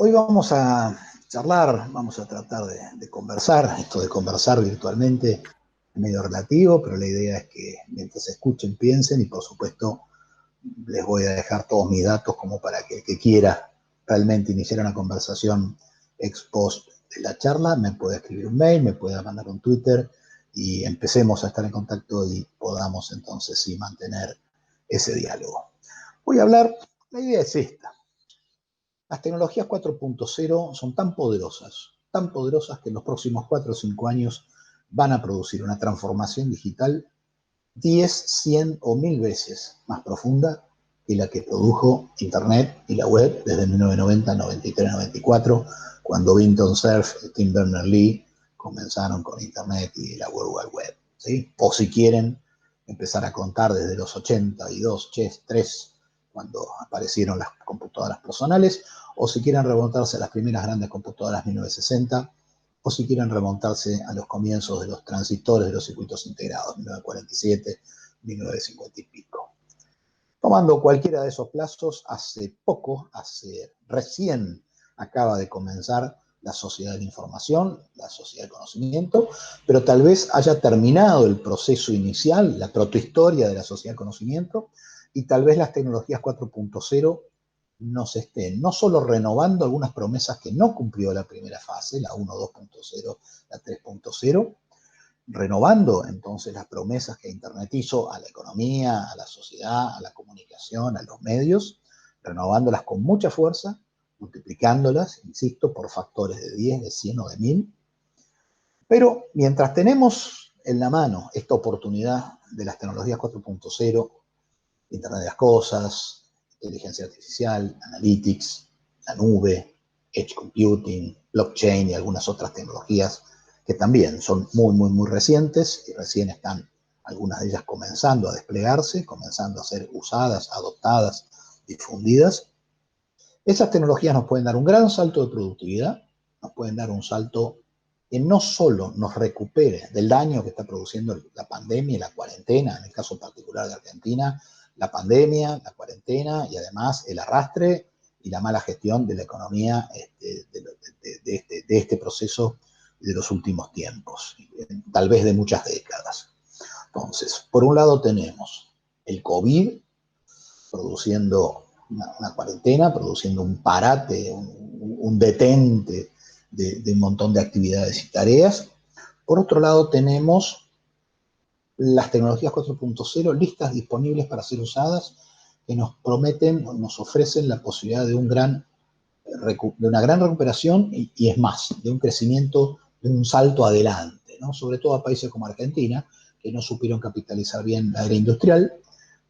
Hoy vamos a charlar, vamos a tratar de conversar. Esto de conversar virtualmente es medio relativo, pero la idea es que mientras escuchen, piensen y por supuesto les voy a dejar todos mis datos como para que el que quiera realmente iniciar una conversación ex post de la charla me pueda escribir un mail, me pueda mandar un Twitter y empecemos a estar en contacto y podamos entonces sí mantener ese diálogo. Voy a hablar, la idea es esta. Las tecnologías 4.0 son tan poderosas que en los próximos 4 o 5 años van a producir una transformación digital 10, 100 o 1000 veces más profunda que la que produjo Internet y la web desde 1990, 93, 94, cuando Vinton Cerf y Tim Berners-Lee comenzaron con Internet y la World Wide Web. ¿Sí? O si quieren empezar a contar desde los 82, 3, cuando aparecieron las computadoras personales, o si quieren remontarse a las primeras grandes computadoras 1960, o si quieren remontarse a los comienzos de los transistores de los circuitos integrados, 1947, 1950 y pico. Tomando cualquiera de esos plazos, recién acaba de comenzar la sociedad de la información, la sociedad del conocimiento, pero tal vez haya terminado el proceso inicial, la protohistoria de la sociedad del conocimiento, y tal vez las tecnologías 4.0 nos estén no solo renovando algunas promesas que no cumplió la primera fase, la 1, 2.0, la 3.0, renovando entonces las promesas que Internet hizo a la economía, a la sociedad, a la comunicación, a los medios, renovándolas con mucha fuerza, multiplicándolas, insisto, por factores de 10, de 100 o de 1000. Pero mientras tenemos en la mano esta oportunidad de las tecnologías 4.0, Internet de las cosas, inteligencia artificial, analytics, la nube, edge computing, blockchain y algunas otras tecnologías que también son muy recientes y recién están algunas de ellas comenzando a desplegarse, comenzando a ser usadas, adoptadas, difundidas. Esas tecnologías nos pueden dar un gran salto de productividad, nos pueden dar un salto que no solo nos recupere del daño que está produciendo la pandemia y la cuarentena, en el caso particular de Argentina, la pandemia, la cuarentena y además el arrastre y la mala gestión de la economía de este proceso de los últimos tiempos, tal vez de muchas décadas. Entonces, por un lado tenemos el COVID produciendo una cuarentena, produciendo un parate, un detente de un montón de actividades y tareas. Por otro lado tenemos las tecnologías 4.0 listas disponibles para ser usadas que nos prometen, nos ofrecen la posibilidad de una gran recuperación y es más, de un crecimiento, de un salto adelante, ¿no? Sobre todo a países como Argentina, que no supieron capitalizar bien la era industrial,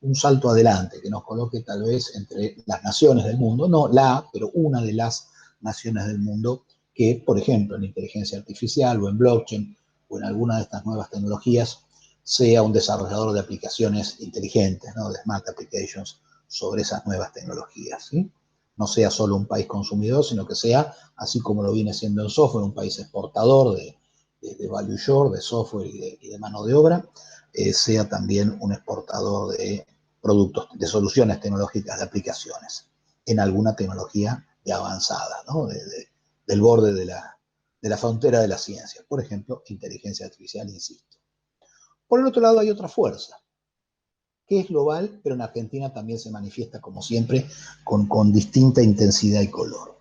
un salto adelante que nos coloque tal vez entre las naciones del mundo, no pero una de las naciones del mundo que, por ejemplo, en inteligencia artificial o en blockchain o en alguna de estas nuevas tecnologías, sea un desarrollador de aplicaciones inteligentes, ¿no? De smart applications sobre esas nuevas tecnologías, ¿sí? No sea solo un país consumidor, sino que sea, así como lo viene siendo en software, un país exportador de value share, de software y de mano de obra, sea también un exportador de productos, de soluciones tecnológicas, de aplicaciones, en alguna tecnología de avanzada, ¿no? Del borde de la frontera de la ciencia, por ejemplo, inteligencia artificial, insisto. Por el otro lado hay otra fuerza, que es global, pero en Argentina también se manifiesta, como siempre, con distinta intensidad y color.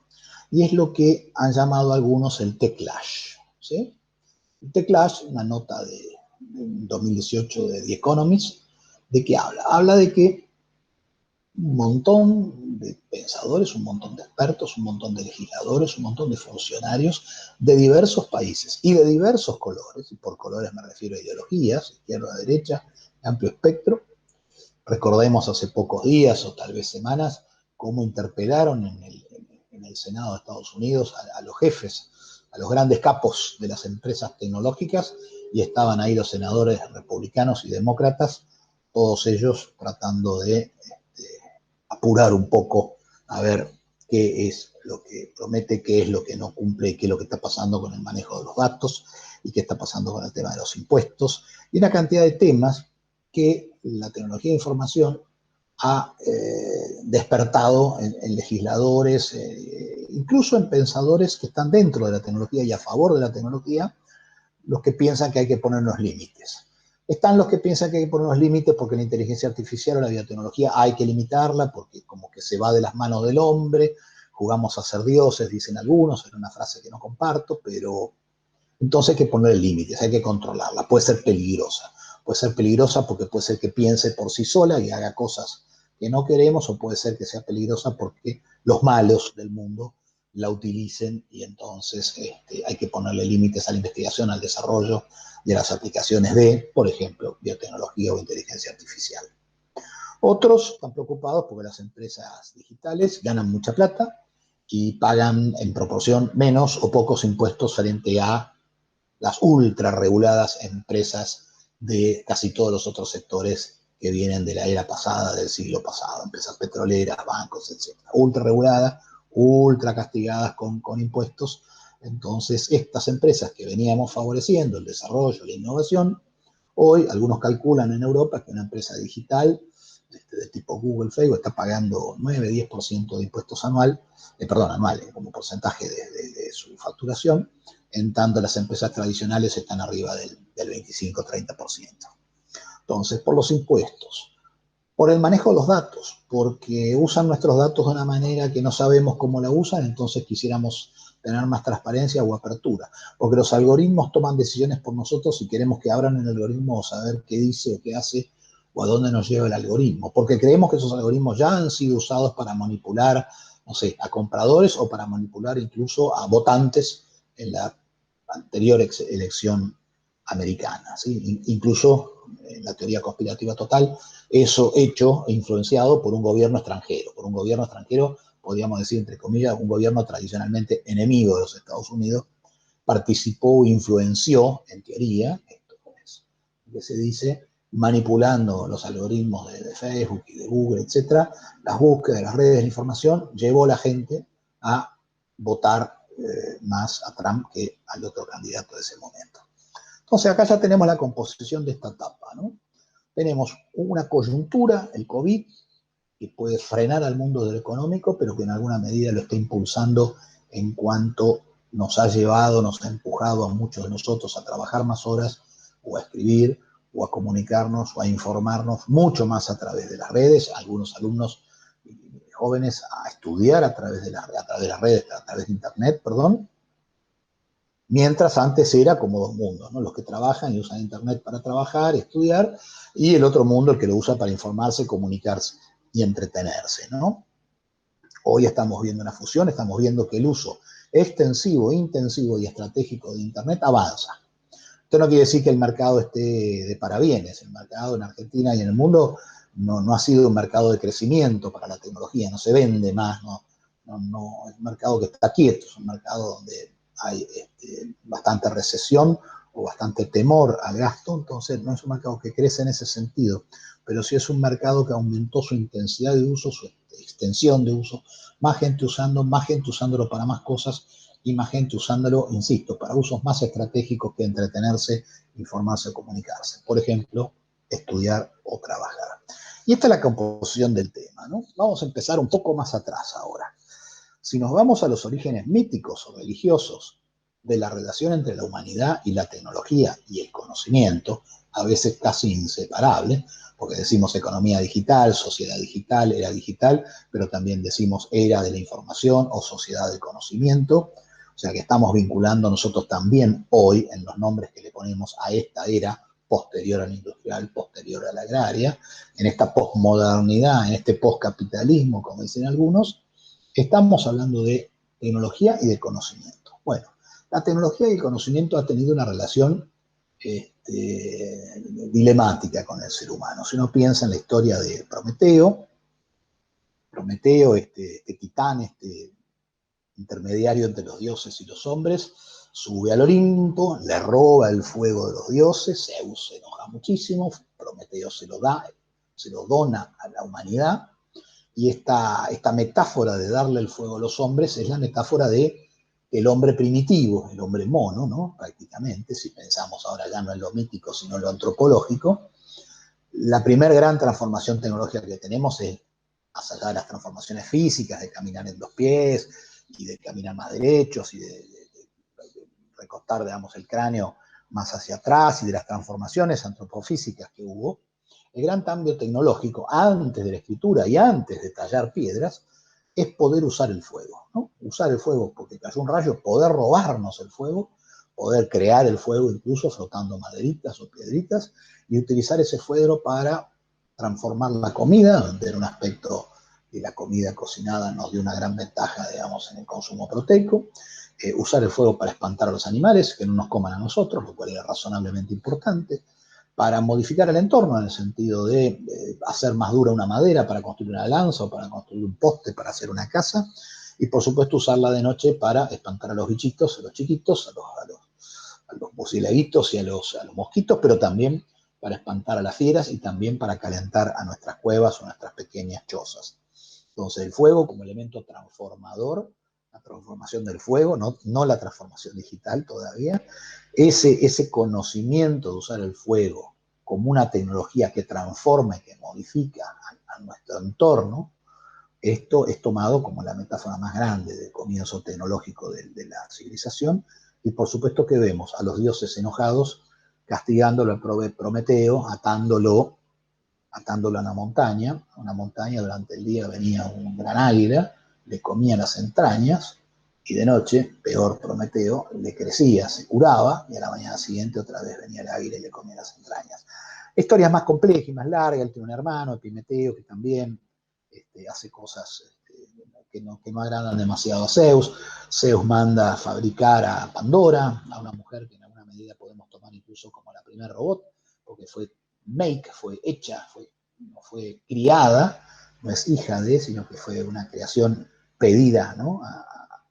Y es lo que han llamado algunos el techlash, ¿sí? El techlash, una nota de 2018 de The Economist, ¿de qué habla? Habla de que un montón de pensadores, un montón de expertos, un montón de legisladores, un montón de funcionarios de diversos países y de diversos colores, y por colores me refiero a ideologías, izquierda, derecha, amplio espectro. Recordemos hace pocos días o tal vez semanas cómo interpelaron en el Senado de Estados Unidos a los jefes, a los grandes capos de las empresas tecnológicas, y estaban ahí los senadores republicanos y demócratas, todos ellos tratando de apurar un poco a ver qué es lo que promete, qué es lo que no cumple y qué es lo que está pasando con el manejo de los datos y qué está pasando con el tema de los impuestos y una cantidad de temas que la tecnología de información ha despertado en legisladores, incluso en pensadores que están dentro de la tecnología y a favor de la tecnología, los que piensan que hay que poner unos límites. Están los que piensan que hay que poner unos límites porque la inteligencia artificial o la biotecnología hay que limitarla porque como que se va de las manos del hombre, jugamos a ser dioses, dicen algunos, es una frase que no comparto, pero entonces hay que poner límites, hay que controlarla, puede ser peligrosa porque puede ser que piense por sí sola y haga cosas que no queremos, o puede ser que sea peligrosa porque los malos del mundo la utilicen y entonces hay que ponerle límites a la investigación, al desarrollo de las aplicaciones de, por ejemplo, biotecnología o inteligencia artificial. Otros están preocupados porque las empresas digitales ganan mucha plata y pagan en proporción menos o pocos impuestos frente a las ultra reguladas empresas de casi todos los otros sectores que vienen de la era pasada, del siglo pasado, empresas petroleras, bancos, etc. Ultra reguladas, ultra castigadas con impuestos. Entonces, estas empresas que veníamos favoreciendo el desarrollo, la innovación, hoy algunos calculan en Europa que una empresa digital de tipo Google, Facebook, está pagando 9-10% de impuestos anuales, como porcentaje de su facturación, en tanto las empresas tradicionales están arriba del 25-30%. Entonces, por los impuestos, por el manejo de los datos, porque usan nuestros datos de una manera que no sabemos cómo la usan, entonces quisiéramos tener más transparencia o apertura, porque los algoritmos toman decisiones por nosotros y queremos que abran el algoritmo o saber qué dice o qué hace o a dónde nos lleva el algoritmo, porque creemos que esos algoritmos ya han sido usados para manipular, no sé, a compradores o para manipular incluso a votantes en la anterior elección americana, ¿sí? Incluso en la teoría conspirativa total, eso hecho e influenciado por un gobierno extranjero, podríamos decir, entre comillas, un gobierno tradicionalmente enemigo de los Estados Unidos, participó, influenció, en teoría, esto es lo que se dice, manipulando los algoritmos de Facebook y de Google, etcétera, las búsquedas, las redes de la información, llevó a la gente a votar más a Trump que al otro candidato de ese momento. Entonces acá ya tenemos la composición de esta etapa, ¿no? Tenemos una coyuntura, el COVID, que puede frenar al mundo de lo económico, pero que en alguna medida lo está impulsando en cuanto nos ha llevado, nos ha empujado a muchos de nosotros a trabajar más horas, o a escribir, o a comunicarnos, o a informarnos mucho más a través de las redes, algunos alumnos jóvenes a estudiar a través de las redes, a través de internet, perdón, mientras antes era como dos mundos, ¿no? Los que trabajan y usan internet para trabajar, estudiar, y el otro mundo, el que lo usa para informarse, comunicarse y entretenerse, ¿no? Hoy estamos viendo una fusión, estamos viendo que el uso extensivo, intensivo y estratégico de internet avanza. Esto no quiere decir que el mercado esté de parabienes. El mercado en Argentina y en el mundo no ha sido un mercado de crecimiento para la tecnología, no se vende más, es un mercado que está quieto, es un mercado donde hay bastante recesión o bastante temor al gasto, entonces no es un mercado que crece en ese sentido, pero sí es un mercado que aumentó su intensidad de uso, su extensión de uso, más gente usándolo para más cosas y más gente usándolo, insisto, para usos más estratégicos que entretenerse, informarse o comunicarse. Por ejemplo, estudiar o trabajar. Y esta es la composición del tema, ¿no? Vamos a empezar un poco más atrás ahora. Si nos vamos a los orígenes míticos o religiosos de la relación entre la humanidad y la tecnología y el conocimiento, a veces casi inseparables, porque decimos economía digital, sociedad digital, era digital, pero también decimos era de la información o sociedad del conocimiento, o sea que estamos vinculando nosotros también hoy en los nombres que le ponemos a esta era posterior a la industrial, posterior a la agraria, en esta posmodernidad, en este poscapitalismo, como dicen algunos, estamos hablando de tecnología y de conocimiento. Bueno, la tecnología y el conocimiento ha tenido una relación dilemática con el ser humano. Si uno piensa en la historia de Prometeo, este titán, este intermediario entre los dioses y los hombres, sube al Olimpo, le roba el fuego de los dioses, Zeus se enoja muchísimo, Prometeo se lo dona a la humanidad, y esta metáfora de darle el fuego a los hombres es la metáfora de el hombre primitivo, el hombre mono, ¿no? Prácticamente, si pensamos ahora ya no en lo mítico, sino en lo antropológico, La primera gran transformación tecnológica que tenemos es, más allá de las transformaciones físicas, de caminar en dos pies, y de caminar más derechos, y de recostar, digamos, el cráneo más hacia atrás, y de las transformaciones antropofísicas que hubo, el gran cambio tecnológico, antes de la escritura y antes de tallar piedras, es poder usar el fuego, ¿no? Usar el fuego porque cayó un rayo, poder robarnos el fuego, poder crear el fuego incluso frotando maderitas o piedritas, y utilizar ese fuego para transformar la comida, donde un aspecto de la comida cocinada nos dio una gran ventaja, digamos, en el consumo proteico, usar el fuego para espantar a los animales, que no nos coman a nosotros, lo cual era razonablemente importante, para modificar el entorno en el sentido de hacer más dura una madera para construir una lanza o para construir un poste para hacer una casa, y por supuesto usarla de noche para espantar a los bichitos, a los chiquitos, a los murciélaguitos y a los mosquitos, pero también para espantar a las fieras y también para calentar a nuestras cuevas o nuestras pequeñas chozas. Entonces el fuego como elemento transformador, la transformación del fuego, no la transformación digital todavía, ese conocimiento de usar el fuego como una tecnología que transforma y que modifica a nuestro entorno, esto es tomado como la metáfora más grande del comienzo tecnológico de la civilización, y por supuesto que vemos a los dioses enojados castigándolo al Prometeo, atándolo a una montaña durante el día venía un gran águila, le comía las entrañas, y de noche, peor Prometeo, le crecía, se curaba, y a la mañana siguiente otra vez venía el águila y le comía las entrañas. La historia es más compleja y más larga, él tiene un hermano, Epimeteo, que también hace cosas que no agradan demasiado a Zeus. Zeus manda a fabricar a Pandora, a una mujer que en alguna medida podemos tomar incluso como la primera robot, porque fue fue hecha, no fue criada, no es hija de, sino que fue una creación pedida, ¿no?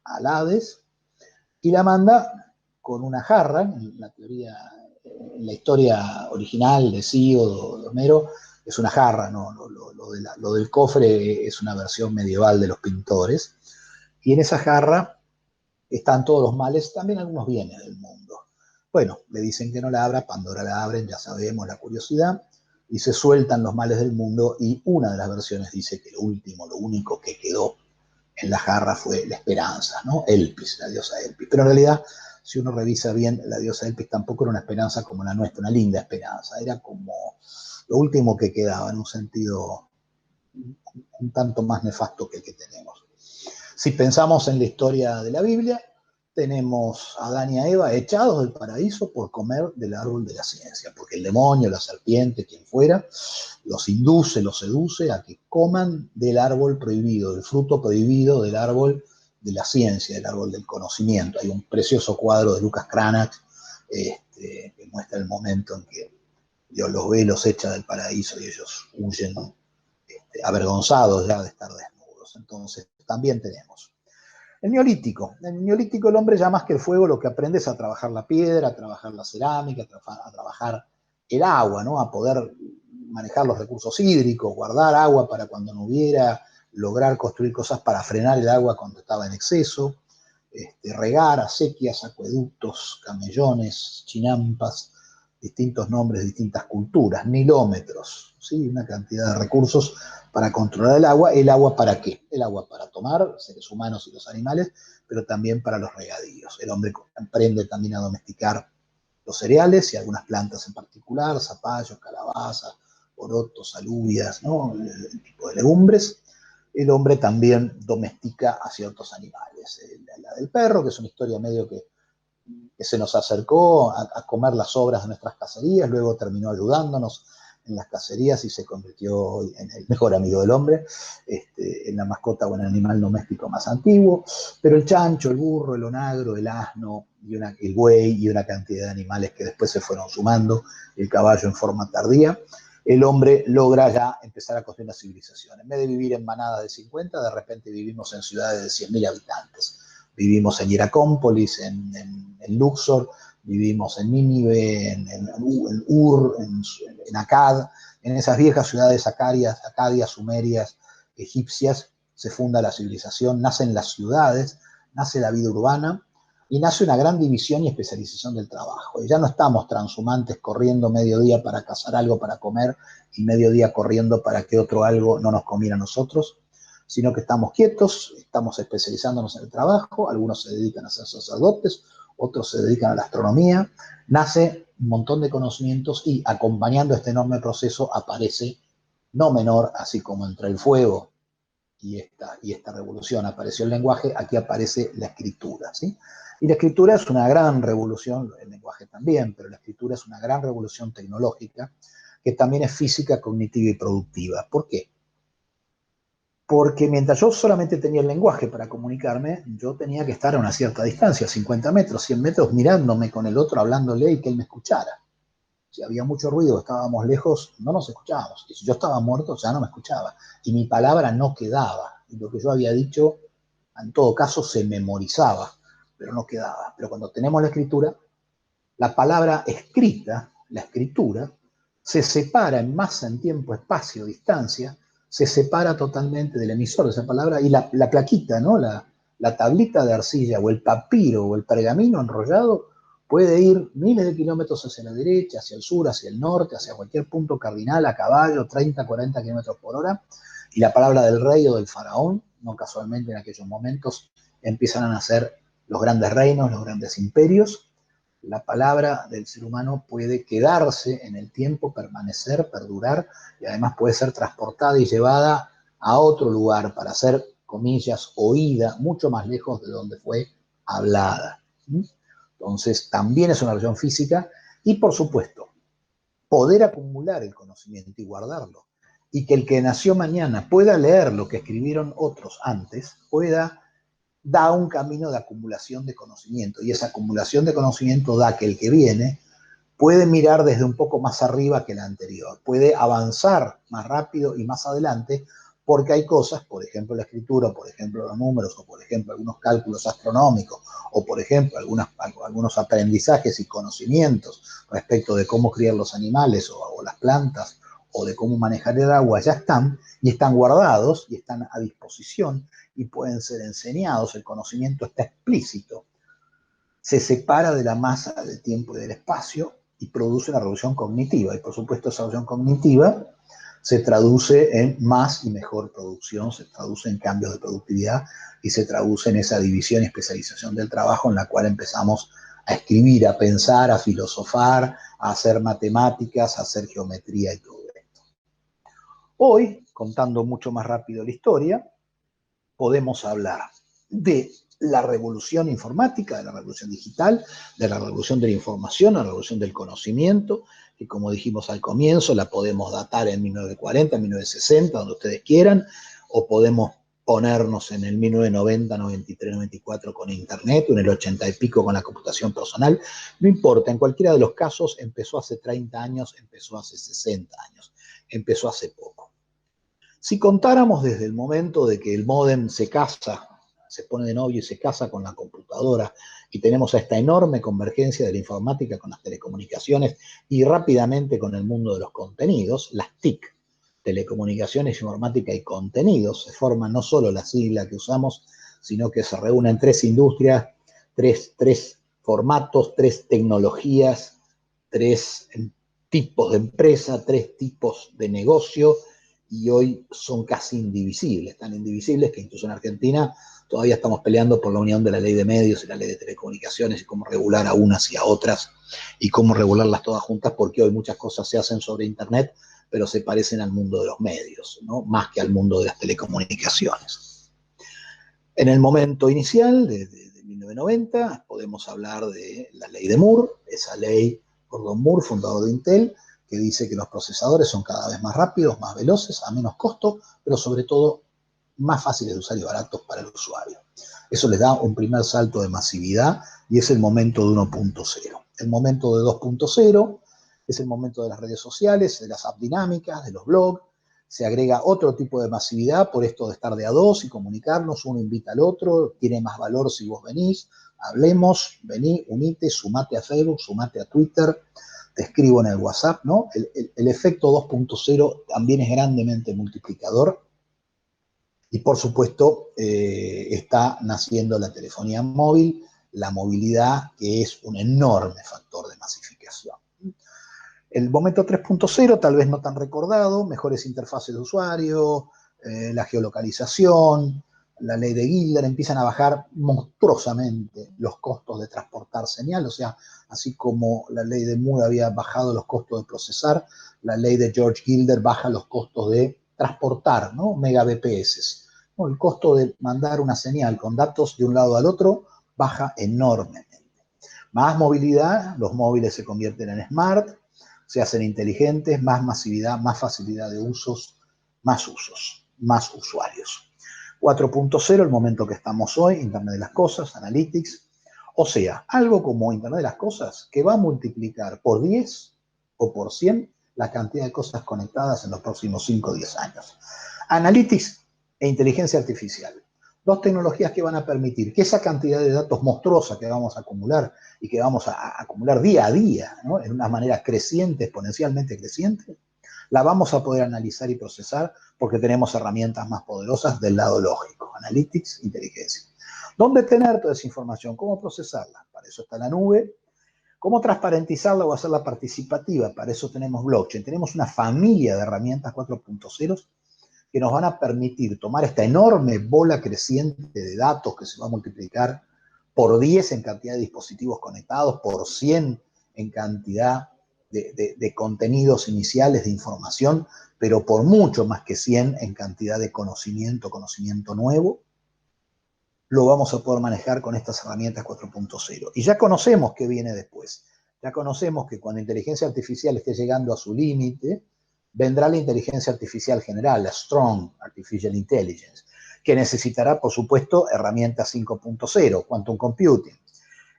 Al Hades, y la manda con una jarra, en la teoría, en la historia original de Hesíodo, de Homero, es una jarra, ¿no? Lo del cofre es una versión medieval de los pintores, y en esa jarra están todos los males, también algunos bienes del mundo. Bueno, le dicen que no la abra, Pandora la abren, ya sabemos la curiosidad, y se sueltan los males del mundo, y una de las versiones dice que lo último, lo único que quedó en la jarra fue la esperanza, ¿no? Elpis, la diosa Elpis. Pero en realidad, si uno revisa bien, la diosa Elpis tampoco era una esperanza como la nuestra, una linda esperanza, era como lo último que quedaba, en un sentido un tanto más nefasto que el que tenemos. Si pensamos en la historia de la Biblia, tenemos a Adán y a Eva echados del paraíso por comer del árbol de la ciencia, porque el demonio, la serpiente, quien fuera, los induce, los seduce a que coman del árbol prohibido, del fruto prohibido del árbol de la ciencia, del árbol del conocimiento. Hay un precioso cuadro de Lucas Cranach que muestra el momento en que Dios los ve, los echa del paraíso y ellos huyen avergonzados ya de estar desnudos. Entonces, también tenemos el neolítico. En el neolítico el hombre ya más que el fuego lo que aprende es a trabajar la piedra, a trabajar la cerámica, a trabajar el agua, ¿no? A poder manejar los recursos hídricos, guardar agua para cuando no hubiera, lograr construir cosas para frenar el agua cuando estaba en exceso, regar, acequias, acueductos, camellones, chinampas, distintos nombres, distintas culturas, nilómetros, ¿sí? Una cantidad de recursos para controlar el agua. ¿El agua para qué? El agua para tomar, seres humanos y los animales, pero también para los regadíos. El hombre aprende también a domesticar los cereales y algunas plantas en particular, zapallos, calabazas, porotos, alubias, ¿no? El tipo de legumbres. El hombre también domestica a ciertos animales. La del perro, que es una historia medio que se nos acercó a comer las sobras de nuestras cacerías, luego terminó ayudándonos en las cacerías y se convirtió en el mejor amigo del hombre, en la mascota o en el animal doméstico más antiguo. Pero el chancho, el burro, el onagro, el asno, el buey y una cantidad de animales que después se fueron sumando, el caballo en forma tardía, el hombre logra ya empezar a construir una civilización. En vez de vivir en manadas de 50, de repente vivimos en ciudades de 100.000 habitantes. Vivimos en Hieracómpolis, en Luxor, vivimos en Nínive, en Ur, en Akkad, en esas viejas ciudades acadias, sumerias, egipcias, se funda la civilización, nacen las ciudades, nace la vida urbana, y nace una gran división y especialización del trabajo. Y ya no estamos transhumantes corriendo mediodía para cazar algo para comer y mediodía corriendo para que otro algo no nos comiera a nosotros, sino que estamos quietos, estamos especializándonos en el trabajo, algunos se dedican a ser sacerdotes, otros se dedican a la astronomía, nace un montón de conocimientos y acompañando este enorme proceso aparece, no menor, así como entre el fuego y esta revolución apareció el lenguaje, aquí aparece la escritura, ¿sí? Y la escritura es una gran revolución, el lenguaje también, pero la escritura es una gran revolución tecnológica que también es física, cognitiva y productiva. ¿Por qué? Porque mientras yo solamente tenía el lenguaje para comunicarme, yo tenía que estar a una cierta distancia, 50 metros, 100 metros, mirándome con el otro, hablándole y que él me escuchara. Si había mucho ruido, estábamos lejos, no nos escuchábamos. Y si yo estaba muerto, ya no me escuchaba. Y mi palabra no quedaba. Y lo que yo había dicho, en todo caso, se memorizaba, pero no quedaba. Pero cuando tenemos la escritura, la palabra escrita, la escritura, se separa en masa, en tiempo, espacio, distancia, se separa totalmente del emisor de esa palabra y la plaquita, ¿no? La tablita de arcilla o el papiro o el pergamino enrollado puede ir miles de kilómetros hacia la derecha, hacia el sur, hacia el norte, hacia cualquier punto cardinal, a caballo, 30, 40 kilómetros por hora, y la palabra del rey o del faraón, no casualmente en aquellos momentos, empiezan a nacer los grandes reinos, los grandes imperios. La palabra del ser humano puede quedarse en el tiempo, permanecer, perdurar, y además puede ser transportada y llevada a otro lugar para ser, comillas, oída, mucho más lejos de donde fue hablada. Entonces, también es una relación física y, por supuesto, poder acumular el conocimiento y guardarlo, y que el que nació mañana pueda leer lo que escribieron otros antes, da un camino de acumulación de conocimiento, y esa acumulación de conocimiento da que el que viene puede mirar desde un poco más arriba que el anterior, puede avanzar más rápido y más adelante, porque hay cosas, por ejemplo la escritura, por ejemplo los números, o por ejemplo algunos cálculos astronómicos, o por ejemplo algunos aprendizajes y conocimientos respecto de cómo criar los animales o las plantas, o de cómo manejar el agua, ya están, y están guardados, y están a disposición, y pueden ser enseñados, el conocimiento está explícito, se separa de la masa del tiempo y del espacio y produce una revolución cognitiva. Y por supuesto esa revolución cognitiva se traduce en más y mejor producción, se traduce en cambios de productividad y se traduce en esa división y especialización del trabajo en la cual empezamos a escribir, a pensar, a filosofar, a hacer matemáticas, a hacer geometría y todo esto. Hoy, contando mucho más rápido la historia, podemos hablar de la revolución informática, de la revolución digital, de la revolución de la información, de la revolución del conocimiento, que como dijimos al comienzo, la podemos datar en 1940, 1960, donde ustedes quieran, o podemos ponernos en el 1990, 93, 94 con Internet, o en el 80 y pico con la computación personal, no importa, en cualquiera de los casos empezó hace 30 años, empezó hace 60 años, empezó hace poco. Si contáramos desde el momento de que el módem se casa, se pone de novio y se casa con la computadora, y tenemos esta enorme convergencia de la informática con las telecomunicaciones y rápidamente con el mundo de los contenidos, las TIC, telecomunicaciones, informática y contenidos, se forma no solo la sigla que usamos, sino que se reúnen tres industrias, tres formatos, tres tecnologías, tres tipos de empresa, tres tipos de negocio, y hoy son casi indivisibles, tan indivisibles que incluso en Argentina todavía estamos peleando por la unión de la ley de medios y la ley de telecomunicaciones y cómo regular a unas y a otras y cómo regularlas todas juntas, porque hoy muchas cosas se hacen sobre Internet, pero se parecen al mundo de los medios, ¿no? Más que al mundo de las telecomunicaciones. En el momento inicial de 1990 podemos hablar de la ley de Moore, esa ley, Gordon Moore, fundador de Intel, que dice que los procesadores son cada vez más rápidos, más veloces, a menos costo, pero sobre todo más fáciles de usar y baratos para el usuario. Eso les da un primer salto de masividad y es el momento de 1.0. El momento de 2.0 es el momento de las redes sociales, de las apps dinámicas, de los blogs. Se agrega otro tipo de masividad por esto de estar de a dos y comunicarnos, uno invita al otro, tiene más valor si vos venís, hablemos, vení, unite, sumate a Facebook, sumate a Twitter, te escribo en el WhatsApp, ¿no? El efecto 2.0 también es grandemente multiplicador. Y por supuesto está naciendo la telefonía móvil, la movilidad, que es un enorme factor de masificación. El momento 3.0, tal vez no tan recordado, mejores interfaces de usuario, la geolocalización, la ley de Gilder, empiezan a bajar monstruosamente los costos de transportar señal, o sea, así como la ley de Moore había bajado los costos de procesar, la ley de George Gilder baja los costos de transportar, ¿no? Megabps. ¿No? El costo de mandar una señal con datos de un lado al otro baja enormemente. Más movilidad, los móviles se convierten en smart, se hacen inteligentes, más masividad, más facilidad de usos, más usuarios. 4.0, el momento que estamos hoy, Internet de las Cosas, Analytics, o sea, algo como Internet de las Cosas que va a multiplicar por 10 o por 100 la cantidad de cosas conectadas en los próximos 5 o 10 años. Analytics e inteligencia artificial. Dos tecnologías que van a permitir que esa cantidad de datos monstruosa que vamos a acumular y que vamos a acumular día a día, ¿no? En una manera creciente, exponencialmente creciente, la vamos a poder analizar y procesar porque tenemos herramientas más poderosas del lado lógico, Analytics, inteligencia. ¿Dónde tener toda esa información? ¿Cómo procesarla? Para eso está la nube. ¿Cómo transparentizarla o hacerla participativa? Para eso tenemos blockchain. Tenemos una familia de herramientas 4.0 que nos van a permitir tomar esta enorme bola creciente de datos que se va a multiplicar por 10 en cantidad de dispositivos conectados, por 100 en cantidad de contenidos iniciales de información, pero por mucho más que 100 en cantidad de conocimiento nuevo, lo vamos a poder manejar con estas herramientas 4.0. Y ya conocemos qué viene después. Ya conocemos que cuando la inteligencia artificial esté llegando a su límite, vendrá la inteligencia artificial general, la Strong Artificial Intelligence, que necesitará, por supuesto, herramientas 5.0, Quantum Computing.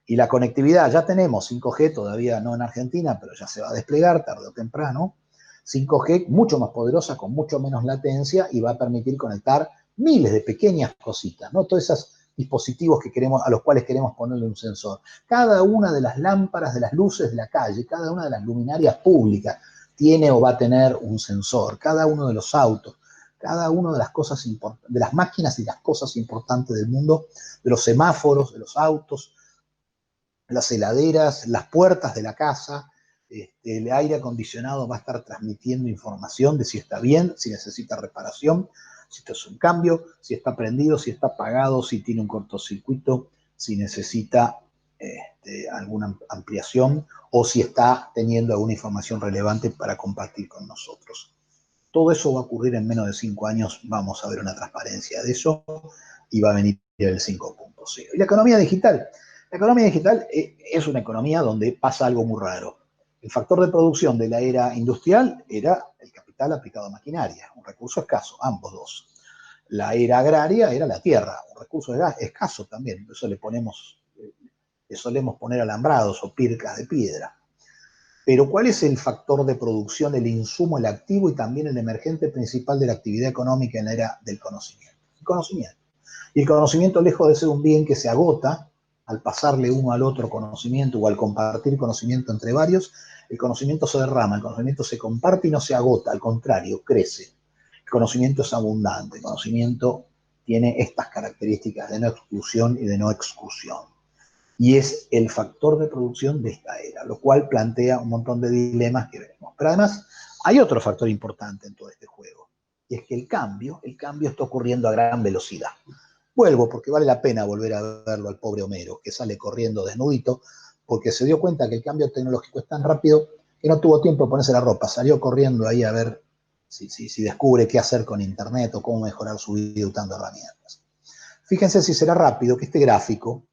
Y la conectividad, ya tenemos 5G, todavía no en Argentina, pero ya se va a desplegar tarde o temprano. 5G mucho más poderosa, con mucho menos latencia, y va a permitir conectar miles de pequeñas cositas, ¿no? Todos esos dispositivos que queremos, a los cuales queremos ponerle un sensor. Cada una de las lámparas, de las luces de la calle, cada una de las luminarias públicas tiene o va a tener un sensor. Cada uno de los autos, cada una de las cosas importantes, de las máquinas y las cosas importantes del mundo, de los semáforos, de los autos, las heladeras, las puertas de la casa, el aire acondicionado va a estar transmitiendo información de si está bien, si necesita reparación, si esto es un cambio, si está prendido, si está apagado, si tiene un cortocircuito, si necesita alguna ampliación o si está teniendo alguna información relevante para compartir con nosotros. Todo eso va a ocurrir en menos de 5 años, vamos a ver una transparencia de eso y va a venir el 5.0. Y la economía digital. La economía digital es una economía donde pasa algo muy raro. El factor de producción de la era industrial era el capital aplicado a maquinaria, un recurso escaso, ambos dos. La era agraria era la tierra, un recurso escaso también, por eso le solemos poner alambrados o pircas de piedra. Pero ¿cuál es el factor de producción, el insumo, el activo y también el emergente principal de la actividad económica en la era del conocimiento? El conocimiento. Y el conocimiento, lejos de ser un bien que se agota al pasarle uno al otro conocimiento o al compartir conocimiento entre varios, el conocimiento se derrama, el conocimiento se comparte y no se agota, al contrario, crece. El conocimiento es abundante, el conocimiento tiene estas características de no exclusión y de no exclusión. Y es el factor de producción de esta era, lo cual plantea un montón de dilemas que veremos. Pero además hay otro factor importante en todo este juego, y es que el cambio está ocurriendo a gran velocidad. Vuelvo porque vale la pena volver a verlo al pobre Homero, que sale corriendo desnudito, porque se dio cuenta que el cambio tecnológico es tan rápido que no tuvo tiempo de ponerse la ropa, salió corriendo ahí a ver si descubre qué hacer con internet o cómo mejorar su vida usando herramientas. Fíjense si será rápido que este gráfico,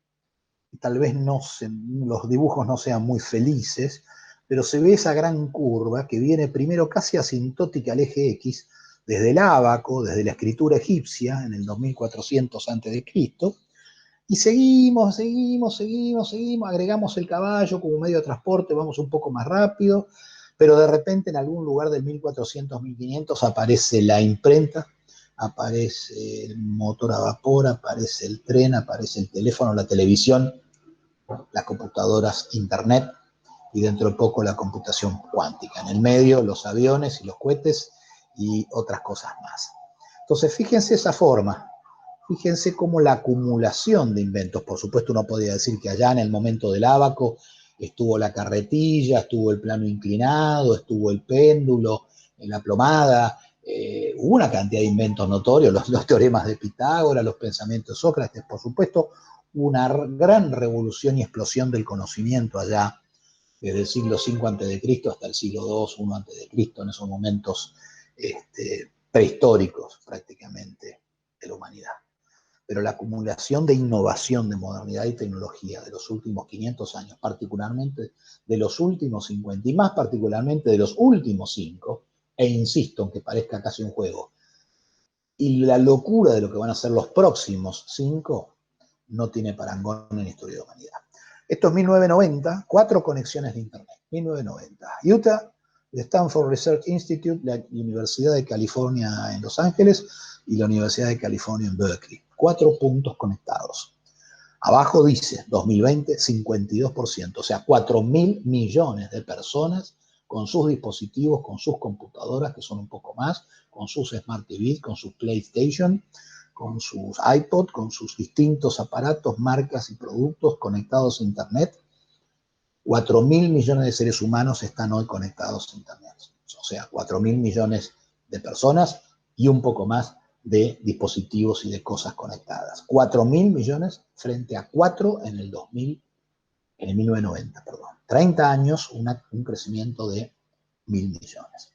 tal vez los dibujos no sean muy felices, pero se ve esa gran curva que viene primero casi asintótica al eje X, desde el ábaco, desde la escritura egipcia, en el 2400 a.C., y seguimos, agregamos el caballo como medio de transporte, vamos un poco más rápido, pero de repente en algún lugar del 1400, 1500 aparece la imprenta, aparece el motor a vapor, aparece el tren, aparece el teléfono, la televisión, las computadoras, internet, y dentro de poco la computación cuántica. En el medio, los aviones y los cohetes y otras cosas más. Entonces, fíjense esa forma. Fíjense cómo la acumulación de inventos, por supuesto uno podría decir que allá en el momento del ábaco estuvo la carretilla, estuvo el plano inclinado, estuvo el péndulo, la plomada, hubo una cantidad de inventos notorios, los teoremas de Pitágoras, los pensamientos de Sócrates, por supuesto, una gran revolución y explosión del conocimiento allá, desde el siglo V a.C. hasta el siglo II, I a.C., en esos momentos prehistóricos prácticamente de la humanidad. Pero la acumulación de innovación, de modernidad y tecnología de los últimos 500 años, particularmente de los últimos 50 y más particularmente de los últimos 5, e insisto, aunque parezca casi un juego, y la locura de lo que van a ser los próximos 5, no tiene parangón en la historia de la humanidad. Esto es 1990, 4 conexiones de Internet. 1990. Utah, el Stanford Research Institute, la Universidad de California en Los Ángeles y la Universidad de California en Berkeley. 4 puntos conectados. Abajo dice, 2020, 52%, o sea, 4.000 millones de personas con sus dispositivos, con sus computadoras, que son un poco más, con sus Smart TV, con sus PlayStation, con sus iPod, con sus distintos aparatos, marcas y productos conectados a Internet. 4.000 millones de seres humanos están hoy conectados a Internet. O sea, 4.000 millones de personas y un poco más de dispositivos y de cosas conectadas. 4.000 millones frente a 4 en el 1990, perdón. 30 años, un crecimiento de 1.000 millones.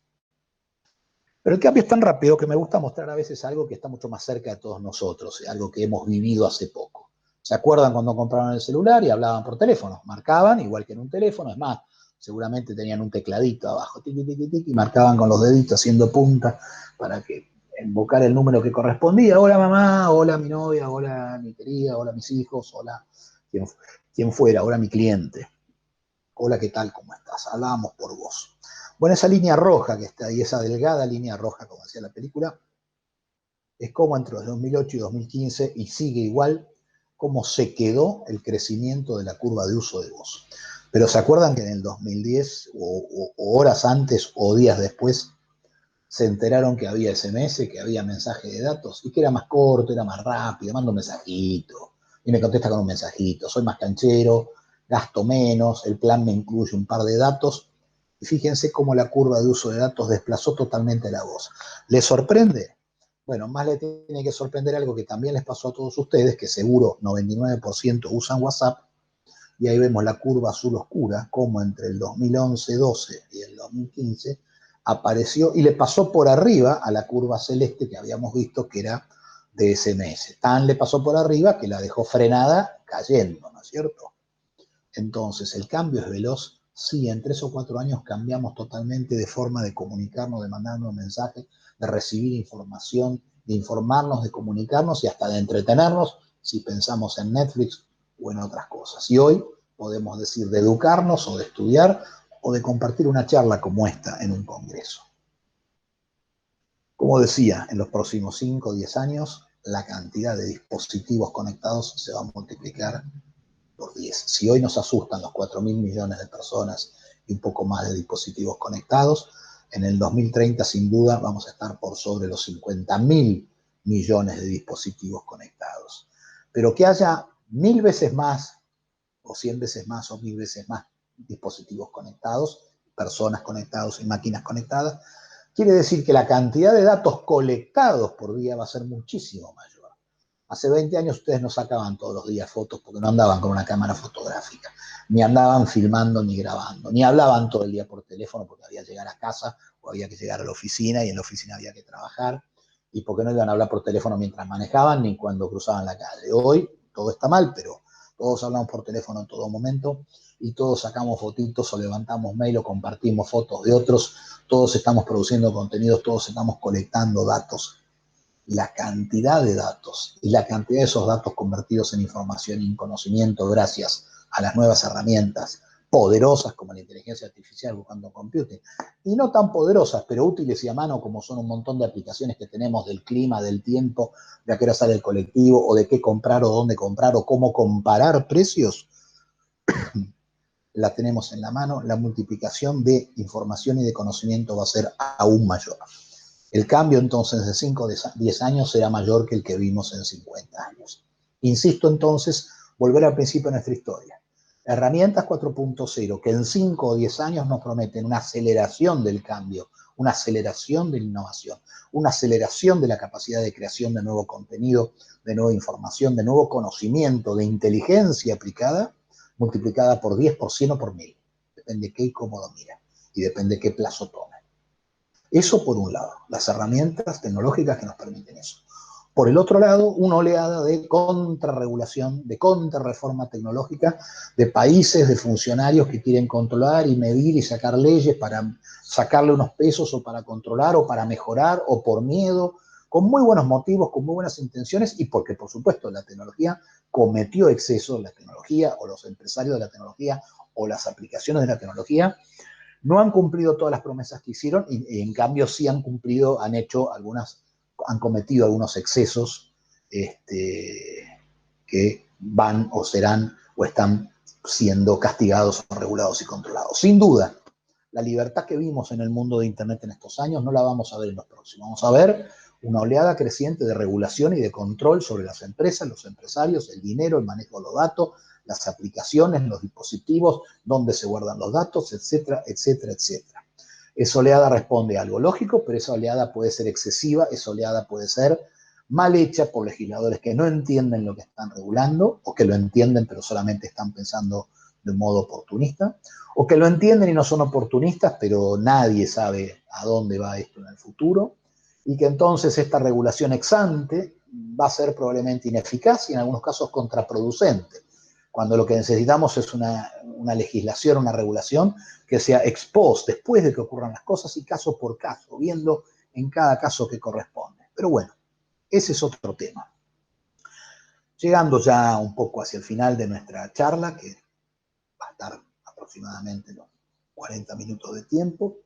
Pero el cambio es tan rápido que me gusta mostrar a veces algo que está mucho más cerca de todos nosotros, algo que hemos vivido hace poco. ¿Se acuerdan cuando compraron el celular y hablaban por teléfono? Marcaban igual que en un teléfono, es más, seguramente tenían un tecladito abajo, tiqui, tiqui, tiqui, y marcaban con los deditos haciendo punta para que invocar el número que correspondía. Hola mamá, hola mi novia, hola mi querida, hola mis hijos, hola quien fuera, hola mi cliente. Hola, ¿qué tal? ¿Cómo estás? Hablábamos por voz. Bueno, esa línea roja que está ahí, esa delgada línea roja, como decía la película, es como entre 2008 y 2015, y sigue igual, cómo se quedó el crecimiento de la curva de uso de voz. Pero ¿se acuerdan que en el 2010, o horas antes o días después, se enteraron que había SMS, que había mensaje de datos, y que era más corto, era más rápido, mando un mensajito, y me contesta con un mensajito, soy más canchero, gasto menos, el plan me incluye un par de datos, y fíjense cómo la curva de uso de datos desplazó totalmente la voz. ¿Les sorprende? Bueno, más le tiene que sorprender algo que también les pasó a todos ustedes, que seguro 99% usan WhatsApp, y ahí vemos la curva azul oscura, como entre el 2011-12 y el 2015 apareció y le pasó por arriba a la curva celeste que habíamos visto que era de SMS. Tan le pasó por arriba que la dejó frenada cayendo, ¿no es cierto? Entonces, el cambio es veloz. Sí, en 3 o 4 años cambiamos totalmente de forma de comunicarnos, de mandarnos mensajes, de recibir información, de informarnos, de comunicarnos y hasta de entretenernos si pensamos en Netflix o en otras cosas. Y hoy podemos decir de educarnos o de estudiar o de compartir una charla como esta en un congreso. Como decía, en los próximos 5 o 10 años, la cantidad de dispositivos conectados se va a multiplicar por 10. Si hoy nos asustan los 4.000 millones de personas y un poco más de dispositivos conectados, en el 2030 sin duda vamos a estar por sobre los 50.000 millones de dispositivos conectados. Pero que haya 1.000 veces más, o 100 veces más, o 1.000 veces más dispositivos conectados, personas conectadas y máquinas conectadas, quiere decir que la cantidad de datos colectados por día va a ser muchísimo mayor. Hace 20 años ustedes no sacaban todos los días fotos porque no andaban con una cámara fotográfica, ni andaban filmando ni grabando, ni hablaban todo el día por teléfono porque había que llegar a casa o había que llegar a la oficina y en la oficina había que trabajar, y porque no iban a hablar por teléfono mientras manejaban ni cuando cruzaban la calle. Hoy todo está mal, pero todos hablamos por teléfono en todo momento y todos sacamos fotitos o levantamos mail o compartimos fotos de otros, todos estamos produciendo contenidos, todos estamos colectando datos. La cantidad de datos y la cantidad de esos datos convertidos en información y en conocimiento gracias a las nuevas herramientas poderosas como la inteligencia artificial buscando computing, y no tan poderosas, pero útiles y a mano como son un montón de aplicaciones que tenemos del clima, del tiempo, de a qué hora sale el colectivo, o de qué comprar o dónde comprar, o cómo comparar precios, la tenemos en la mano. La multiplicación de información y de conocimiento va a ser aún mayor. El cambio entonces de 5 o 10 años será mayor que el que vimos en 50 años. Insisto entonces, volver al principio de nuestra historia. Herramientas 4.0 que en 5 o 10 años nos prometen una aceleración del cambio, una aceleración de la innovación, una aceleración de la capacidad de creación de nuevo contenido, de nueva información, de nuevo conocimiento, de inteligencia aplicada, multiplicada por 10, por 100 o por 1000. Depende qué y cómo lo mira y depende qué plazo tome. Eso por un lado, las herramientas tecnológicas que nos permiten eso. Por el otro lado, una oleada de contrarregulación, de contrarreforma tecnológica, de países, de funcionarios que quieren controlar y medir y sacar leyes para sacarle unos pesos o para controlar o para mejorar o por miedo, con muy buenos motivos, con muy buenas intenciones y porque, por supuesto, la tecnología cometió excesos, la tecnología o los empresarios de la tecnología o las aplicaciones de la tecnología no han cumplido todas las promesas que hicieron y en cambio sí han cumplido, han hecho algunas, han cometido algunos excesos que van o serán o están siendo castigados o regulados y controlados. Sin duda, la libertad que vimos en el mundo de Internet en estos años no la vamos a ver en los próximos. Vamos a ver una oleada creciente de regulación y de control sobre las empresas, los empresarios, el dinero, el manejo de los datos, las aplicaciones, los dispositivos, dónde se guardan los datos, etcétera, etcétera, etcétera. Esa oleada responde a algo lógico, pero esa oleada puede ser excesiva, esa oleada puede ser mal hecha por legisladores que no entienden lo que están regulando, o que lo entienden pero solamente están pensando de un modo oportunista, o que lo entienden y no son oportunistas, pero nadie sabe a dónde va esto en el futuro, y que entonces esta regulación ex ante va a ser probablemente ineficaz y en algunos casos contraproducente, cuando lo que necesitamos es una legislación, una regulación que sea ex post, después de que ocurran las cosas y caso por caso, viendo en cada caso que corresponde. Pero bueno, ese es otro tema. Llegando ya un poco hacia el final de nuestra charla, que va a estar aproximadamente los 40 minutos de tiempo,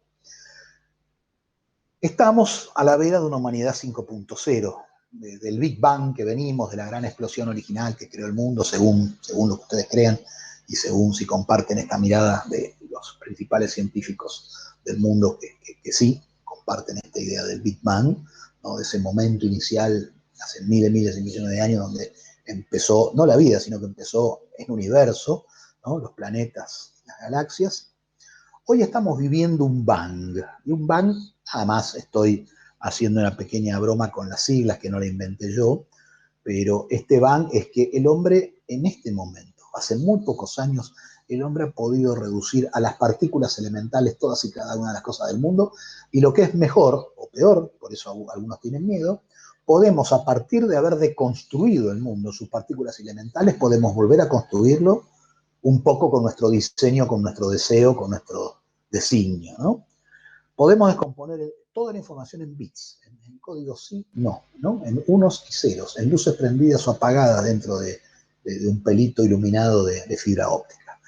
estamos a la vera de una humanidad 5.0, del Big Bang que venimos, de la gran explosión original que creó el mundo, según lo que ustedes crean, y según si comparten esta mirada de los principales científicos del mundo que sí comparten esta idea del Big Bang, ¿no? De ese momento inicial, hace miles y millones de años, donde empezó, no la vida, sino que empezó el universo, ¿no? Los planetas, las galaxias. Hoy estamos viviendo un bang, y un bang, además estoy haciendo una pequeña broma con las siglas que no la inventé yo, pero este bang es que el hombre en este momento, hace muy pocos años, el hombre ha podido reducir a las partículas elementales todas y cada una de las cosas del mundo, y lo que es mejor o peor, por eso algunos tienen miedo, podemos a partir de haber deconstruido el mundo, sus partículas elementales, podemos volver a construirlo un poco con nuestro diseño, con nuestro deseo, con nuestro designio, ¿no? Podemos descomponer toda la información en bits, en código sí, no, en unos y ceros, en luces prendidas o apagadas dentro de un pelito iluminado de fibra óptica.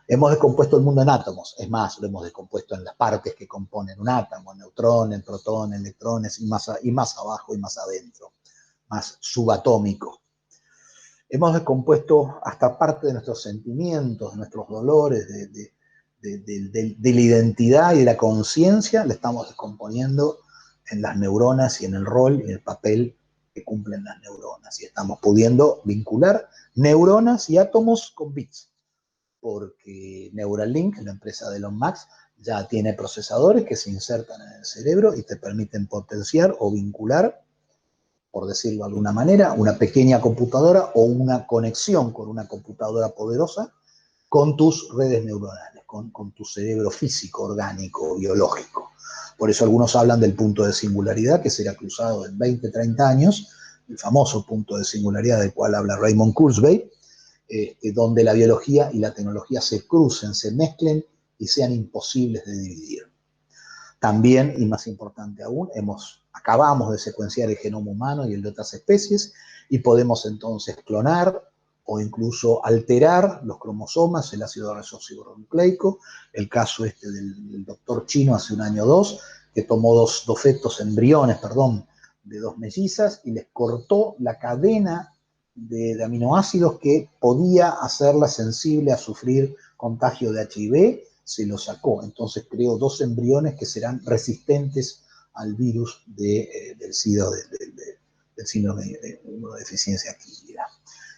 Hemos descompuesto el mundo en átomos, es más, lo hemos descompuesto en las partes que componen un átomo, neutrones, protones, electrones, y más abajo y más adentro, más subatómico. Hemos descompuesto hasta parte de nuestros sentimientos, de nuestros dolores, de la identidad y de la conciencia, la estamos descomponiendo en las neuronas y en el rol y en el papel que cumplen las neuronas. Y estamos pudiendo vincular neuronas y átomos con bits, porque Neuralink, la empresa de Elon Musk, ya tiene procesadores que se insertan en el cerebro y te permiten potenciar o vincular, por decirlo de alguna manera, una pequeña computadora o una conexión con una computadora poderosa con tus redes neuronales, con tu cerebro físico, orgánico, biológico. Por eso algunos hablan del punto de singularidad que será cruzado en 20, 30 años, el famoso punto de singularidad del cual habla Raymond Kurzweil, donde la biología y la tecnología se crucen, se mezclen y sean imposibles de dividir. También, y más importante aún, acabamos de secuenciar el genoma humano y el de otras especies y podemos entonces clonar o incluso alterar los cromosomas, el ácido ribonucleico, el caso del doctor chino hace un año o dos, que tomó dos fetos, embriones, de dos mellizas y les cortó la cadena de aminoácidos que podía hacerla sensible a sufrir contagio de HIV, se lo sacó. Entonces creó dos embriones que serán resistentes al virus del SIDA, del síndrome de inmunodeficiencia adquirida.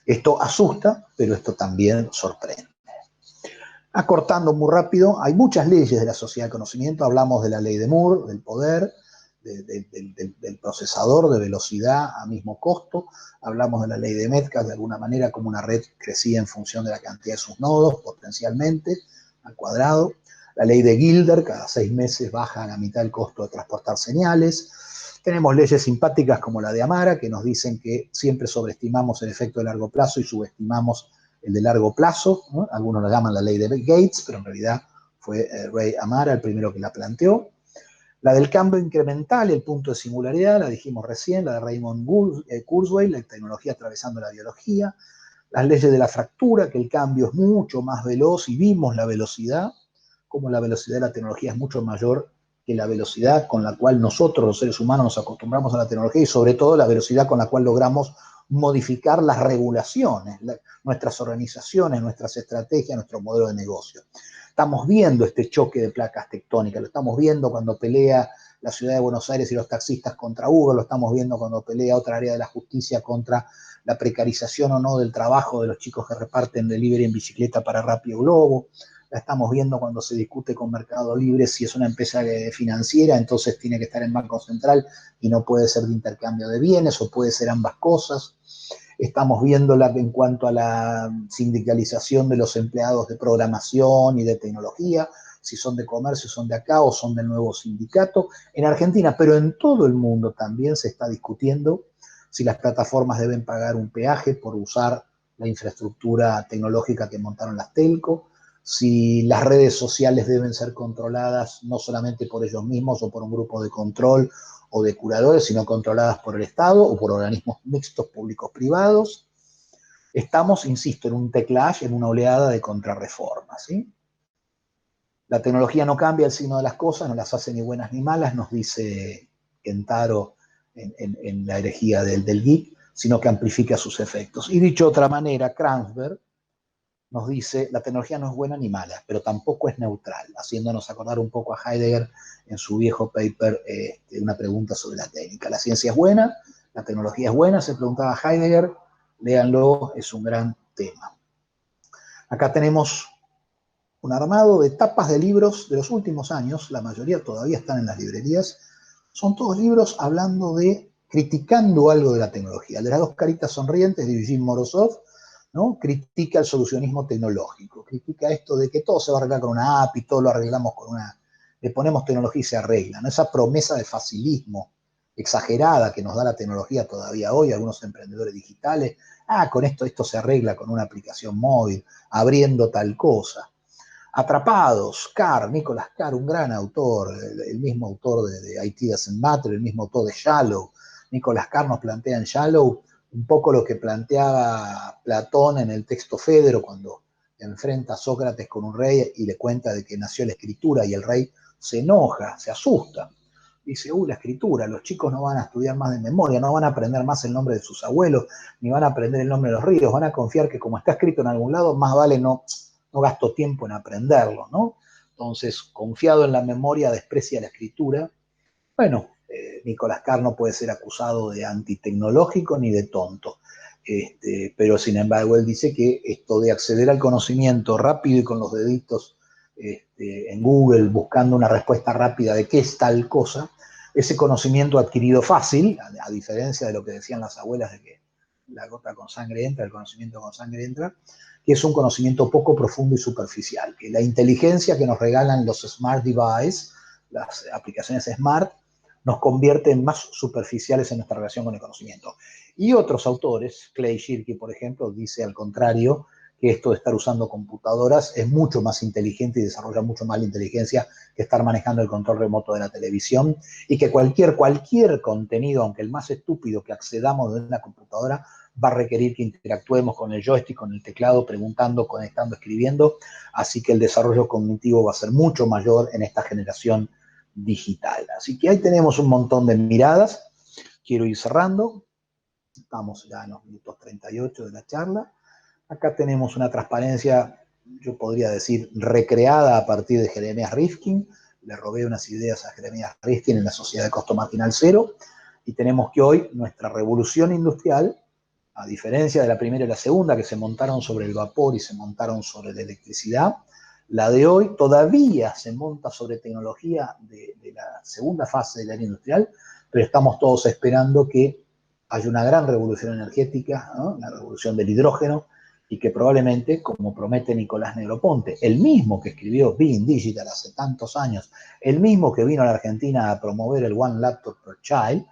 Esto asusta, pero esto también sorprende. Acortando muy rápido, hay muchas leyes de la sociedad de conocimiento. Hablamos de la ley de Moore, del poder, del procesador, de velocidad a mismo costo. Hablamos de la ley de Metcalfe, de alguna manera, como una red crecía en función de la cantidad de sus nodos, potencialmente, al cuadrado. La ley de Gilder, cada 6 meses baja a la mitad el costo de transportar señales. Tenemos leyes simpáticas como la de Amara, que nos dicen que siempre sobreestimamos el efecto de largo plazo y subestimamos el de largo plazo, ¿no? Algunos la llaman la ley de Gates, pero en realidad fue Ray Amara el primero que la planteó. La del cambio incremental, el punto de singularidad, la dijimos recién, la de Raymond Kurzweil, la tecnología atravesando la biología. Las leyes de la fractura, que el cambio es mucho más veloz y vimos la velocidad, como la velocidad de la tecnología es mucho mayor que la velocidad con la cual nosotros los seres humanos nos acostumbramos a la tecnología y sobre todo la velocidad con la cual logramos modificar las regulaciones, nuestras organizaciones, nuestras estrategias, nuestro modelo de negocio. Estamos viendo este choque de placas tectónicas, lo estamos viendo cuando pelea la ciudad de Buenos Aires y los taxistas contra Uber, lo estamos viendo cuando pelea otra área de la justicia contra la precarización o no del trabajo de los chicos que reparten delivery en bicicleta para Rappi o Globo. La estamos viendo cuando se discute con Mercado Libre si es una empresa financiera, entonces tiene que estar en Banco Central y no puede ser de intercambio de bienes o puede ser ambas cosas. Estamos viéndola en cuanto a la sindicalización de los empleados de programación y de tecnología, si son de comercio, son de acá o son del nuevo sindicato. En Argentina, pero en todo el mundo también se está discutiendo si las plataformas deben pagar un peaje por usar la infraestructura tecnológica que montaron las telco, si las redes sociales deben ser controladas no solamente por ellos mismos o por un grupo de control o de curadores, sino controladas por el Estado o por organismos mixtos públicos privados. Estamos, insisto, en un teclash, en una oleada de contrarreformas, ¿sí? La tecnología no cambia el signo de las cosas, no las hace ni buenas ni malas, nos dice Kentaro en la herejía del geek, sino que amplifica sus efectos. Y dicho de otra manera, Kranzberg nos dice, la tecnología no es buena ni mala, pero tampoco es neutral, haciéndonos acordar un poco a Heidegger en su viejo paper, una pregunta sobre la técnica. La ciencia es buena, la tecnología es buena, se preguntaba Heidegger, léanlo, es un gran tema. Acá tenemos un armado de tapas de libros de los últimos años, la mayoría todavía están en las librerías, son todos libros hablando de, criticando algo de la tecnología. El de las 2 caritas sonrientes de Eugene Morozov, ¿no? Critica el solucionismo tecnológico, critica esto de que todo se va a arreglar con una app y todo lo arreglamos con una, le ponemos tecnología y se arregla, ¿no? Esa promesa de facilismo exagerada que nos da la tecnología todavía hoy, algunos emprendedores digitales, con esto se arregla con una aplicación móvil, abriendo tal cosa. Atrapados, Nicholas Carr, un gran autor, el mismo autor de IT Doesn't Matter, el mismo autor de Shallow. Nicholas Carr nos plantea en Shallow un poco lo que planteaba Platón en el texto Fedro, cuando enfrenta a Sócrates con un rey y le cuenta de que nació la escritura y el rey se enoja, se asusta. Dice, la escritura, los chicos no van a estudiar más de memoria, no van a aprender más el nombre de sus abuelos, ni van a aprender el nombre de los ríos, van a confiar que como está escrito en algún lado, más vale no gasto tiempo en aprenderlo, ¿no? Entonces, confiado en la memoria, desprecia la escritura. Bueno, Nicholas Carr no puede ser acusado de antitecnológico ni de tonto, pero sin embargo él dice que esto de acceder al conocimiento rápido y con los deditos en Google buscando una respuesta rápida de qué es tal cosa, ese conocimiento adquirido fácil, a diferencia de lo que decían las abuelas de que la gota con sangre entra, el conocimiento con sangre entra, que es un conocimiento poco profundo y superficial, que la inteligencia que nos regalan los smart devices, las aplicaciones smart, nos convierte en más superficiales en nuestra relación con el conocimiento. Y otros autores, Clay Shirky, por ejemplo, dice al contrario, que esto de estar usando computadoras es mucho más inteligente y desarrolla mucho más la inteligencia que estar manejando el control remoto de la televisión, y que cualquier contenido, aunque el más estúpido que accedamos de una computadora, va a requerir que interactuemos con el joystick, con el teclado, preguntando, conectando, escribiendo, así que el desarrollo cognitivo va a ser mucho mayor en esta generación digital. Así que ahí tenemos un montón de miradas. Quiero ir cerrando. Estamos ya en los minutos 38 de la charla. Acá tenemos una transparencia, yo podría decir, recreada a partir de Jeremías Rifkin, le robé unas ideas a Jeremías Riskin en la sociedad de costo marginal cero, y tenemos que hoy nuestra revolución industrial, a diferencia de la primera y la segunda, que se montaron sobre el vapor y se montaron sobre la electricidad, la de hoy todavía se monta sobre tecnología de la segunda fase de la era industrial, pero estamos todos esperando que haya una gran revolución energética, ¿no? La revolución del hidrógeno, y que probablemente, como promete Nicolás Negroponte, el mismo que escribió Being Digital hace tantos años, el mismo que vino a la Argentina a promover el One Laptop per Child,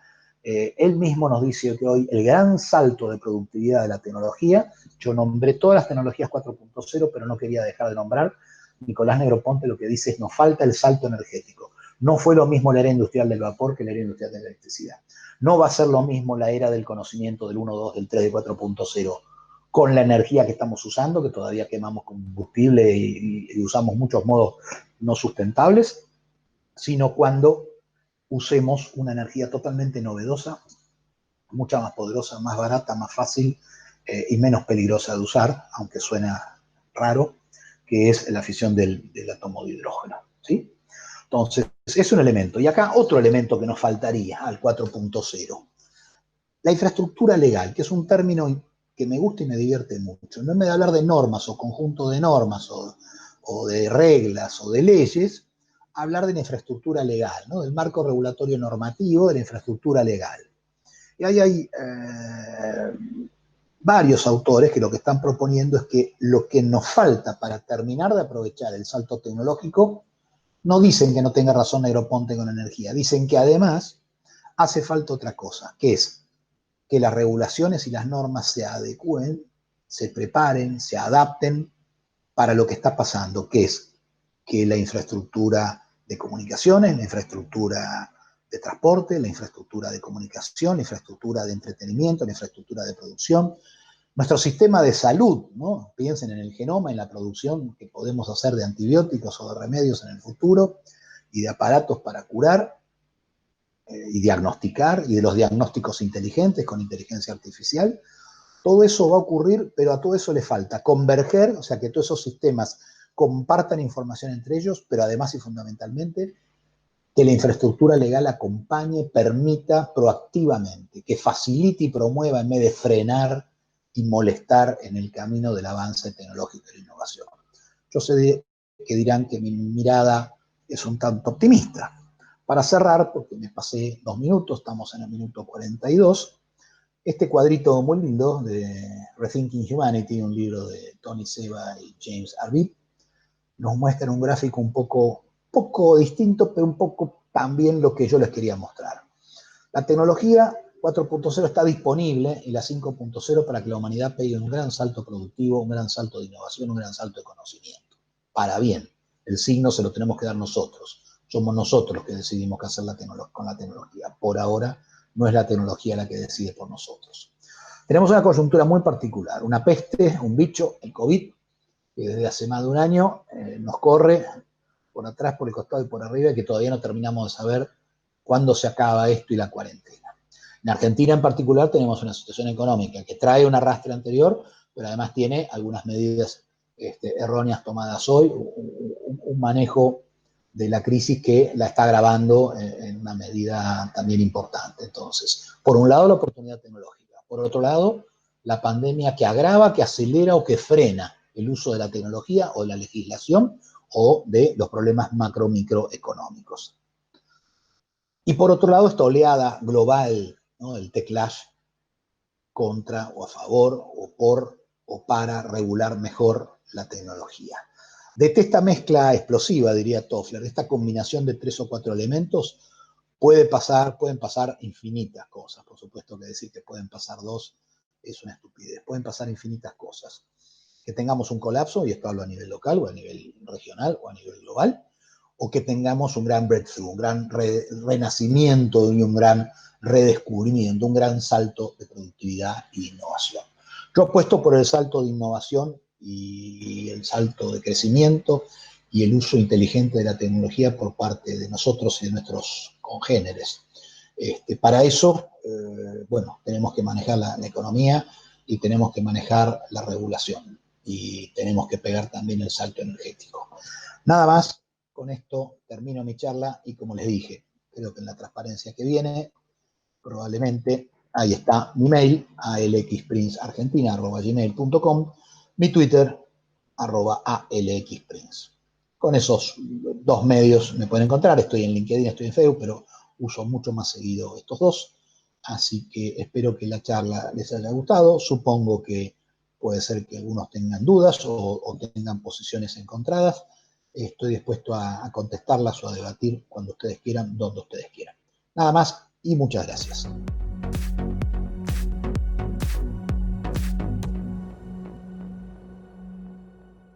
él mismo nos dice que hoy el gran salto de productividad de la tecnología, yo nombré todas las tecnologías 4.0, pero no quería dejar de nombrar, Nicolás Negroponte lo que dice es nos falta el salto energético. No fue lo mismo la era industrial del vapor que la era industrial de la electricidad. No va a ser lo mismo la era del conocimiento del 1.2, del 3, del 4.0, con la energía que estamos usando, que todavía quemamos combustible y usamos muchos modos no sustentables, sino cuando usemos una energía totalmente novedosa, mucha más poderosa, más barata, más fácil y menos peligrosa de usar, aunque suena raro, que es la fisión del átomo de hidrógeno, ¿sí? Entonces, es un elemento. Y acá otro elemento que nos faltaría al 4.0. La infraestructura legal, que es un término que me gusta y me divierte mucho. En vez de hablar de normas o conjunto de normas o de reglas o de leyes, hablar de la infraestructura legal, ¿no? Del marco regulatorio normativo de la infraestructura legal. Y ahí hay varios autores que lo que están proponiendo es que lo que nos falta para terminar de aprovechar el salto tecnológico, no dicen que no tenga razón Negroponte con energía, dicen que además hace falta otra cosa, que es que las regulaciones y las normas se adecúen, se preparen, se adapten para lo que está pasando, que es que la infraestructura de comunicaciones, la infraestructura de transporte, la infraestructura de comunicación, la infraestructura de entretenimiento, la infraestructura de producción, nuestro sistema de salud, ¿no? Piensen en el genoma, en la producción que podemos hacer de antibióticos o de remedios en el futuro y de aparatos para curar y diagnosticar, y de los diagnósticos inteligentes con inteligencia artificial. Todo eso va a ocurrir, pero a todo eso le falta converger, o sea, que todos esos sistemas compartan información entre ellos, pero además y fundamentalmente que la infraestructura legal acompañe, permita proactivamente, que facilite y promueva en vez de frenar y molestar en el camino del avance tecnológico y la innovación. Yo sé que dirán que mi mirada es un tanto optimista. Para cerrar, porque me pasé 2 minutos, estamos en el minuto 42, este cuadrito muy lindo de Rethinking Humanity, un libro de Tony Seba y James Arbib, nos muestra un gráfico un poco distinto, pero un poco también lo que yo les quería mostrar. La tecnología 4.0 está disponible y la 5.0 para que la humanidad pegue un gran salto productivo, un gran salto de innovación, un gran salto de conocimiento. Para bien, el signo se lo tenemos que dar nosotros. Somos nosotros los que decidimos qué hacer con la tecnología. Por ahora, no es la tecnología la que decide por nosotros. Tenemos una coyuntura muy particular, una peste, un bicho, el COVID, que desde hace más de un año nos corre por atrás, por el costado y por arriba, y que todavía no terminamos de saber cuándo se acaba esto y la cuarentena. En Argentina en particular tenemos una situación económica que trae un arrastre anterior, pero además tiene algunas medidas erróneas tomadas hoy, un manejo de la crisis que la está agravando en una medida también importante. Entonces, por un lado la oportunidad tecnológica, por otro lado la pandemia que agrava, que acelera o que frena el uso de la tecnología o de la legislación o de los problemas macro-microeconómicos. Y por otro lado, esta oleada global, ¿no? El techlash contra o a favor o por o para regular mejor la tecnología. De esta mezcla explosiva, diría Toffler, esta combinación de 3 o 4 elementos, pueden pasar infinitas cosas. Por supuesto que decir que pueden pasar 2 es una estupidez. Pueden pasar infinitas cosas. Que tengamos un colapso, y esto hablo a nivel local o a nivel regional o a nivel global, o que tengamos un gran breakthrough, un gran renacimiento y un gran redescubrimiento, un gran salto de productividad e innovación. Yo apuesto por el salto de innovación y el salto de crecimiento y el uso inteligente de la tecnología por parte de nosotros y de nuestros congéneres. Para eso, bueno, tenemos que manejar la economía y tenemos que manejar la regulación y tenemos que pegar también el salto energético. Nada más, Con esto termino mi charla y como les dije, creo que en la transparencia que viene, probablemente ahí está mi mail, alxprinceargentina@gmail.com, mi Twitter, @alxprince. Con esos dos medios me pueden encontrar. Estoy en LinkedIn, estoy en Facebook, pero uso mucho más seguido estos dos. Así que espero que la charla les haya gustado. Supongo que puede ser que algunos tengan dudas o tengan posiciones encontradas. Estoy dispuesto a contestarlas o a debatir cuando ustedes quieran, donde ustedes quieran. Nada más y muchas gracias.